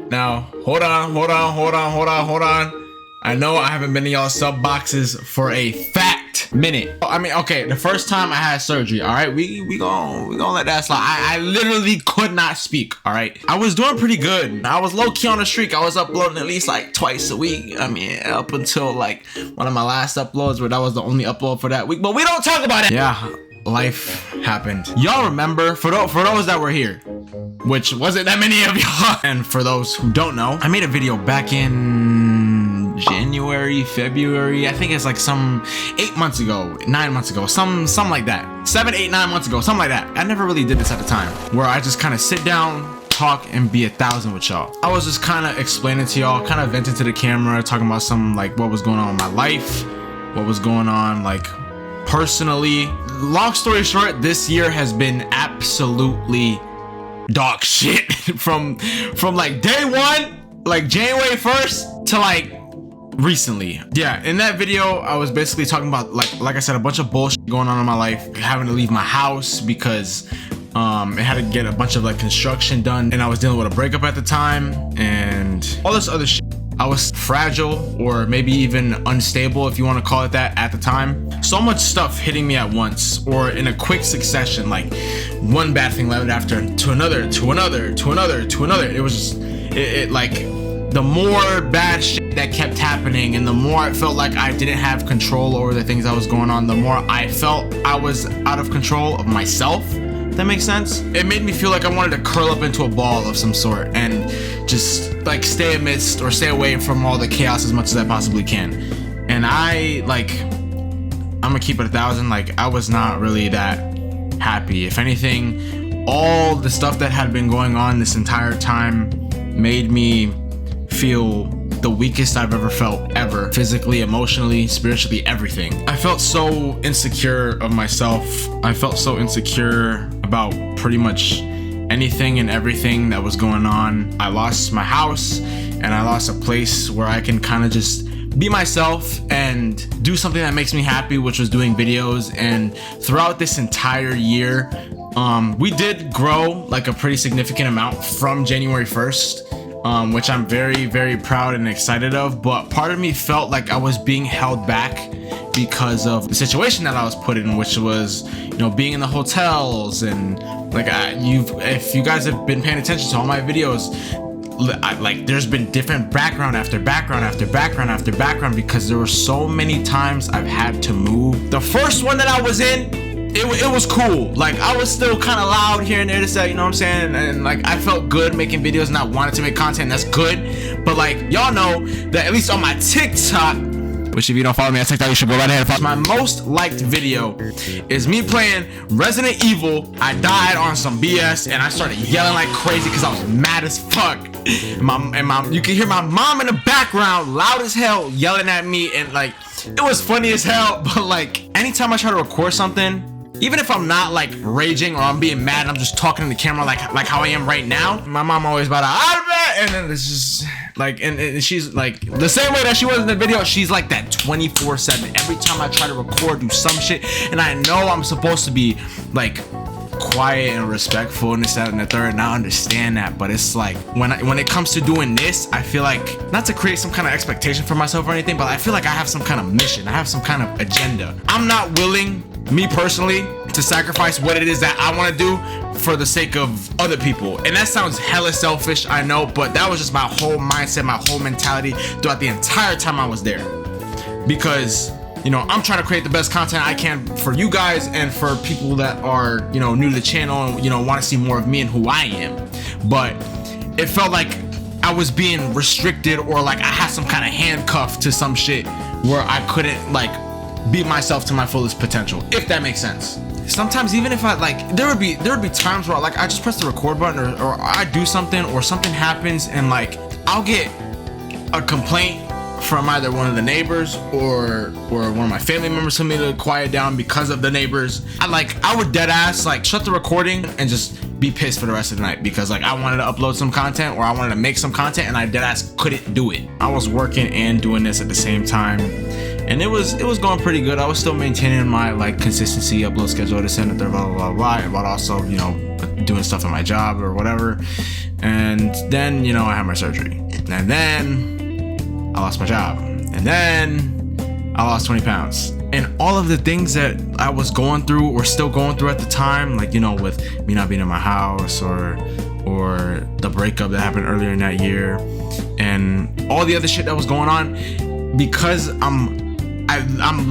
Now, hold on. I know I haven't been in y'all sub boxes for a fat minute. I mean, okay, the first time I had surgery, all right, we gonna let that slide. I literally could not speak, all right? I was doing pretty good. I was low-key on a streak. I was uploading at least like twice a week. I mean, up until like one of my last uploads where that was the only upload for that week, but we don't talk about it. Yeah, life happened. Y'all remember, for those that were here, which wasn't that many of y'all, and for those who don't know, I made a video back in January, February, I think it's like some 8 months ago, 9 months ago, something like that, 7, 8, 9 months ago, something like that. I never really did this at the time, where I just kind of sit down, talk, and be 1,000 with y'all. I was just kind of explaining to y'all, kind of venting to the camera, talking about some like what was going on in my life, what was going on like personally. Long story short, this year has been absolutely dog shit from like day one, like January 1st to like recently. Yeah, in that video I was basically talking about like I said, a bunch of bullshit going on in my life, having to leave my house because it had to get a bunch of like construction done, and I was dealing with a breakup at the time and all this other shit. I was fragile, or maybe even unstable, if you want to call it that, at the time. So much stuff hitting me at once, or in a quick succession, like one bad thing led after to another, to another, to another, to another. It was just, it like, the more bad shit that kept happening, and the more I felt like I didn't have control over the things that was going on, the more I felt I was out of control of myself. That makes sense? It made me feel like I wanted to curl up into a ball of some sort and just like stay amidst or stay away from all the chaos as much as I possibly can. And I'm gonna keep it 1,000, like I was not really that happy. If anything, all the stuff that had been going on this entire time made me feel the weakest I've ever felt, ever. Physically, emotionally, spiritually, everything. I felt so insecure of myself. I felt so insecure about pretty much anything and everything that was going on. I lost my house, and I lost a place where I can kind of just be myself and do something that makes me happy, which was doing videos. And throughout this entire year, we did grow like a pretty significant amount from January 1st. Which I'm very, very proud and excited of, but part of me felt like I was being held back because of the situation that I was put in, which was, you know, being in the hotels, and like if you guys have been paying attention to all my videos, like there's been different background after background after background after background, because there were so many times I've had to move. The first one that I was in, it was cool. Like I was still kind of loud here and there to say, you know what I'm saying, and like I felt good making videos and I wanted to make content. That's good. But like y'all know that at least on my TikTok, which if you don't follow me on TikTok, you should go right ahead and follow. My most liked video is me playing Resident Evil. I died on some BS and I started yelling like crazy because I was mad as fuck. And you can hear my mom in the background loud as hell yelling at me, and like it was funny as hell. But like anytime I try to record something, even if I'm not like raging or I'm being mad and I'm just talking to the camera like how I am right now, my mom always about and then it's just like, and she's like the same way that she was in the video, she's like that 24/7. Every time I try to record, do some shit, and I know I'm supposed to be like quiet and respectful and this, that, and the third, and I understand that, but it's like when it comes to doing this, I feel like, not to create some kind of expectation for myself or anything, but I feel like I have some kind of mission, I have some kind of agenda. I'm not willing, me personally, to sacrifice what it is that I want to do for the sake of other people. And that sounds hella selfish, I know, but that was just my whole mindset, my whole mentality throughout the entire time I was there. Because, you know, I'm trying to create the best content I can for you guys and for people that are, you know, new to the channel and, you know, want to see more of me and who I am. But it felt like I was being restricted, or like I had some kind of handcuff to some shit where I couldn't like be myself to my fullest potential, if that makes sense. Sometimes even if I like, there would be times where like I just press the record button, or I do something, or something happens, and like I'll get a complaint from either one of the neighbors or one of my family members telling me to quiet down because of the neighbors. I would dead ass like shut the recording and just be pissed for the rest of the night, because like I wanted to upload some content, or I wanted to make some content, and I dead ass couldn't do it. I was working and doing this at the same time, and it was going pretty good. I was still maintaining my like consistency, upload schedule, this and the third, blah blah blah blah, but also, you know, doing stuff at my job or whatever. And then, you know, I had my surgery, and then I lost my job, and then I lost 20 pounds. And all of the things that I was going through or still going through at the time, like, you know, with me not being in my house or the breakup that happened earlier in that year and all the other shit that was going on, because I'm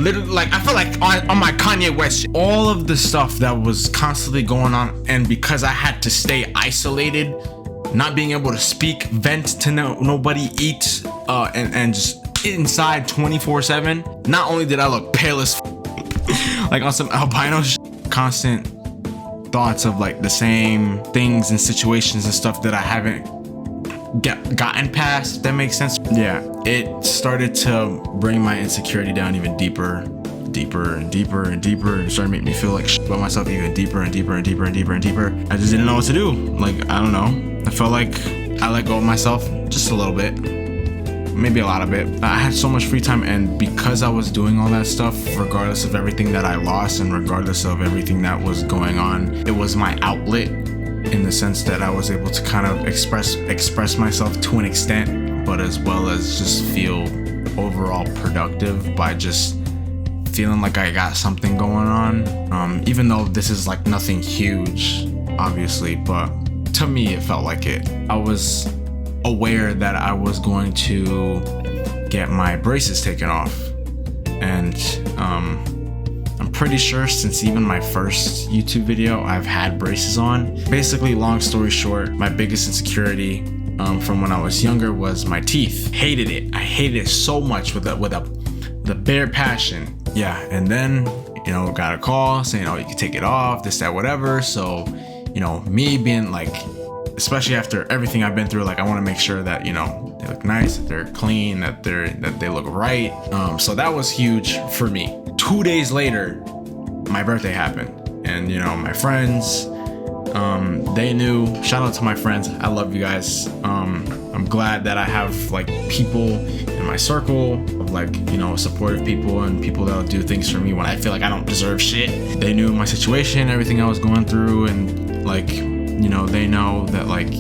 literally like, I feel like on my Kanye West shit, all of the stuff that was constantly going on, and because I had to stay isolated, not being able to speak, vent to nobody, eat, and just inside 24/7. Not only did I look pale as like on some albino constant thoughts of like the same things and situations and stuff that I haven't gotten past, if that makes sense. Yeah, it started to bring my insecurity down even deeper and deeper and started to make me feel like shit about myself even deeper and deeper. I just didn't know what to do. Like, I don't know, I felt like I let go of myself just a little bit, maybe a lot of it. I had so much free time, and because I was doing all that stuff, regardless of everything that I lost and regardless of everything that was going on, it was my outlet, in the sense that I was able to kind of express myself to an extent, but as well as just feel overall productive by just feeling like I got something going on. Even though this is like nothing huge, obviously, but to me it felt like it. I was aware that I was going to get my braces taken off, and I'm pretty sure since even my first YouTube video I've had braces on. Basically, long story short, my biggest insecurity from when I was younger was my teeth. Hated it. I hated it so much with a bare passion. Yeah, and then, you know, got a call saying, oh, you can take it off, this, that, whatever. So, you know, me being like, especially after everything I've been through, like, I want to make sure that, you know, they look nice, that they're clean, that they look right. So that was huge for me. 2 days later, my birthday happened, and, you know, my friends, they knew. Shout out to my friends, I love you guys. I'm glad that I have like people in my circle of, like, you know, supportive people and people that'll do things for me when I feel like I don't deserve shit. They knew my situation, everything I was going through, and, like, you know, they know that, like,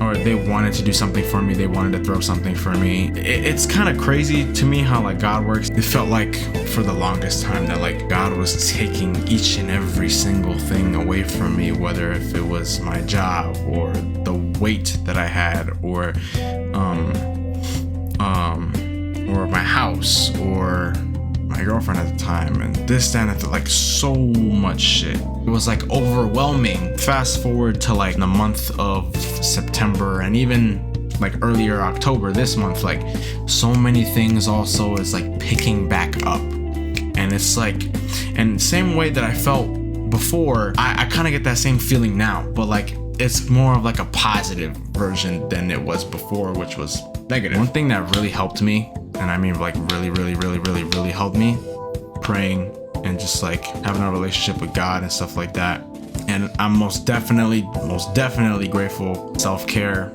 or they wanted to do something for me, they wanted to throw something for me. It's kind of crazy to me how, like, God works. It felt like for the longest time that, like, God was taking each and every single thing away from me, whether if it was my job or the weight that I had, or my house, or my girlfriend at the time, and this, that, and like so much shit. It was like overwhelming. Fast forward to like the month of September, and even like earlier October this month, like so many things also is like picking back up. And it's like, and same way that I felt before, I kind of get that same feeling now, but like it's more of like a positive version than it was before, which was negative. One thing that really helped me, and I mean like really helped me, praying and just like having a relationship with God and stuff like that. And I'm most definitely grateful. Self-care,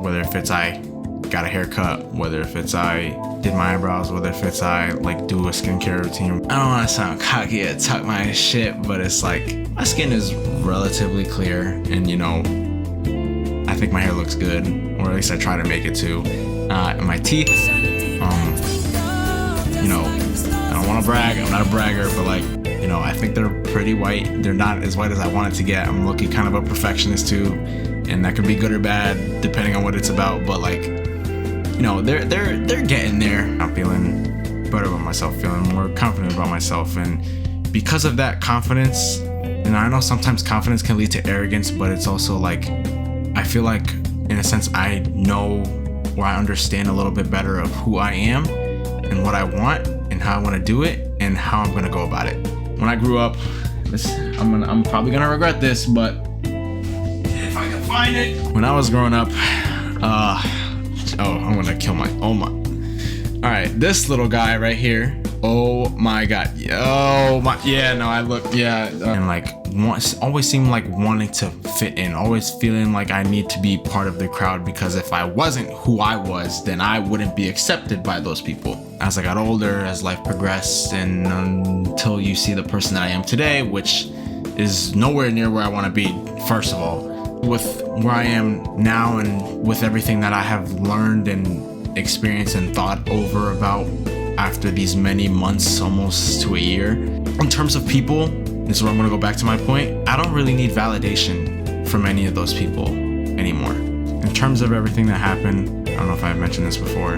whether if it's I got a haircut, whether if it's I did my eyebrows, whether if it's I like do a skincare routine. I don't want to sound cocky or talk my shit, but it's like my skin is relatively clear, and, you know, I think my hair looks good, or at least I try to make it to. And my teeth, you know, I don't want to brag, I'm not a bragger, but like, you know, I think they're pretty white. They're not as white as I want it to get. I'm looking kind of a perfectionist too, and that could be good or bad depending on what it's about, but like, you know, they're getting there. I'm feeling better about myself, feeling more confident about myself, and because of that confidence, you know, I know sometimes confidence can lead to arrogance, but it's also like, I feel like in a sense I know, or I understand a little bit better of who I am and what I want and how I want to do it and how I'm gonna go about it. When I grew up, I'm probably gonna regret this, but if I can find it. When I was growing up, I'm gonna kill my, all right, this little guy right here, oh my god, and like always seemed like wanting to fit in, always feeling like I need to be part of the crowd, because if I wasn't who I was, then I wouldn't be accepted by those people. As I got older, as life progressed, and until you see the person that I am today, which is nowhere near where I want to be, first of all. With where I am now and with everything that I have learned and experienced and thought over about after these many months, almost to a year. In terms of people, this is where I'm gonna go back to my point. I don't really need validation from any of those people anymore. In terms of everything that happened, I don't know if I've mentioned this before,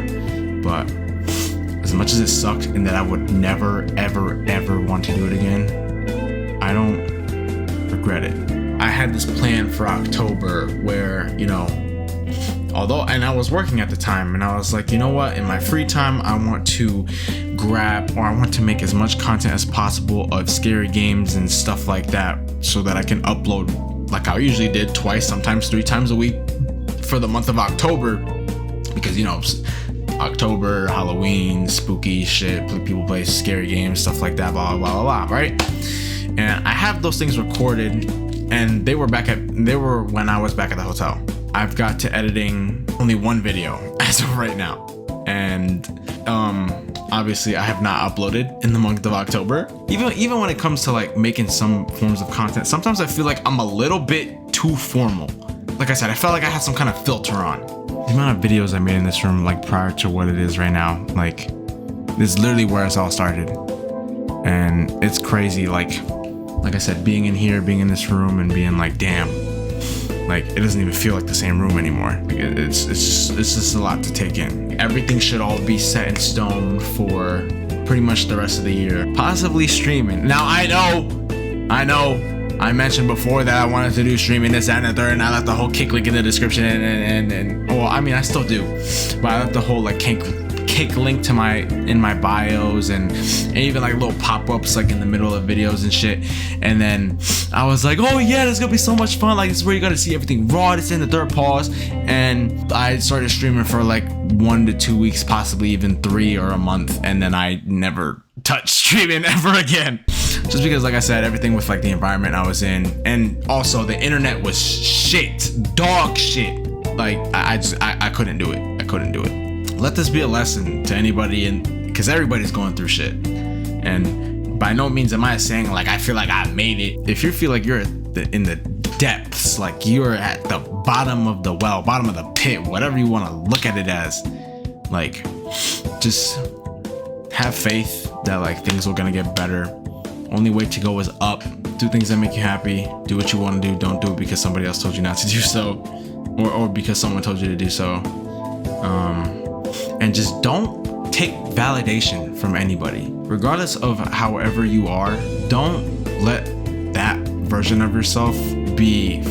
but as much as it sucked and that I would never, ever, ever want to do it again, I don't regret it. I had this plan for October where, you know, and I was working at the time, and I was like, you know what, in my free time, I want to I want to make as much content as possible of scary games and stuff like that so that I can upload like I usually did, twice, sometimes 3 times a week for the month of October, because, you know, October, Halloween, spooky shit, people play scary games, stuff like that, blah, blah, blah, blah, right? And I have those things recorded, and they were when I was back at the hotel. I've got to editing only 1 video as of right now, and obviously I have not uploaded in the month of October. Even when it comes to like making some forms of content, sometimes I feel like I'm a little bit too formal. Like I said, I felt like I had some kind of filter on. The amount of videos I made in this room, like prior to what it is right now, like this is literally where it's all started, and it's crazy. Like I said, being in here, being in this room, and being like, damn. Like, it doesn't even feel like the same room anymore. Like, it's just a lot to take in. Everything should all be set in stone for pretty much the rest of the year. Possibly streaming. Now, I know. I mentioned before that I wanted to do streaming, this, that, and the third, and I left the whole kick link in the description, and well, I mean, I still do, but I left the whole like kick link to in my bios and even like little pop-ups like in the middle of videos and shit. And then I was like, oh yeah, there's gonna be so much fun, like this is where you're gonna see everything raw, it's in the third pause. And I started streaming for like 1 to 2 weeks, possibly even 3 or a month, and then I never touched streaming ever again, just because, like I said, everything with like the environment I was in, and also the internet was shit, dog shit. Like I couldn't do it. Let this be a lesson to anybody, and because everybody's going through shit, and by no means am I saying like I feel like I made it. If you feel like you're in the depths, like you're at the bottom of the well, bottom of the pit, whatever you want to look at it as, like, just have faith that like things are gonna get better. Only way to go is up. Do things that make you happy. Do what you want to do. Don't do it because somebody else told you not to do so, or because someone told you to do so. And just don't take validation from anybody, regardless of however you are. Don't let that version of yourself be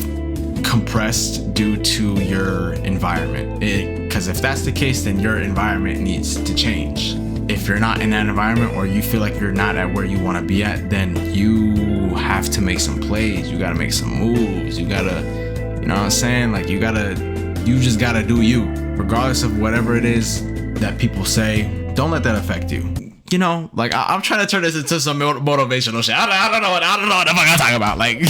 compressed due to your environment. Because if that's the case, then your environment needs to change. If you're not in that environment, or you feel like you're not at where you want to be at, then you have to make some plays. You got to make some moves. You got to, you know what I'm saying? Like you just got to do you, regardless of whatever it is that people say. Don't let that affect you. You know, like I'm trying to turn this into some motivational shit. I don't know what the fuck I'm talking about. Like,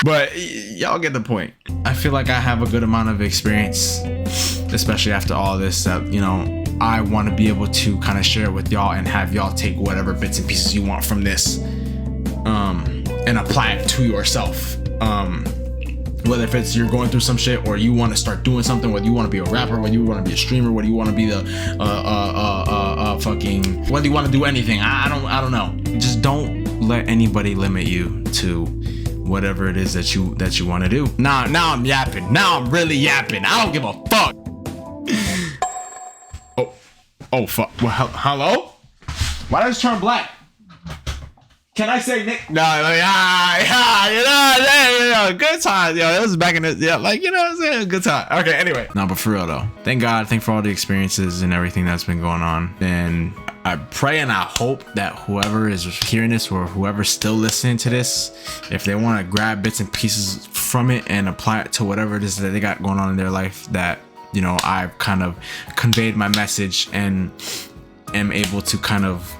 but y'all get the point. I feel like I have a good amount of experience, especially after all this, that, you know, I want to be able to kind of share with y'all and have y'all take whatever bits and pieces you want from this, and apply it to yourself. Whether if it's you're going through some shit, or you want to start doing something, whether you want to be a rapper, whether you want to be a streamer, whether you want to be the whether you want to do anything, I don't know. Just don't let anybody limit you to whatever it is that you want to do. Now I'm yapping. Now I'm really yapping. I don't give a fuck. Oh fuck. Well, hello? Why does it turn black? Can I say Nick? No, like, you know, good time. Yo, it was back in the, yeah, like, you know what I'm saying? Good time. Okay, anyway. No, but for real though, thank God, for all the experiences and everything that's been going on. And I pray and I hope that whoever is hearing this, or whoever's still listening to this, if they want to grab bits and pieces from it and apply it to whatever it is that they got going on in their life, that, you know, I've kind of conveyed my message and am able to kind of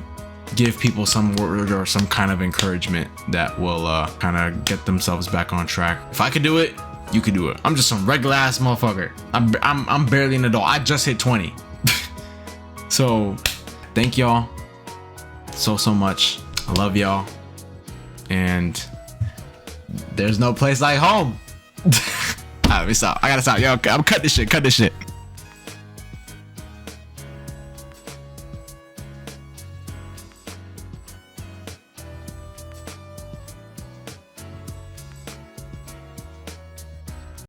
give people some word or some kind of encouragement that will kind of get themselves back on track. If I could do it, you could do it. I'm just some regular ass motherfucker. I'm barely an adult. I just hit 20. So thank y'all so much. I love y'all, and There's no place like home. Alright, let me stop. I gotta stop. Yo, okay, I'm cut this shit.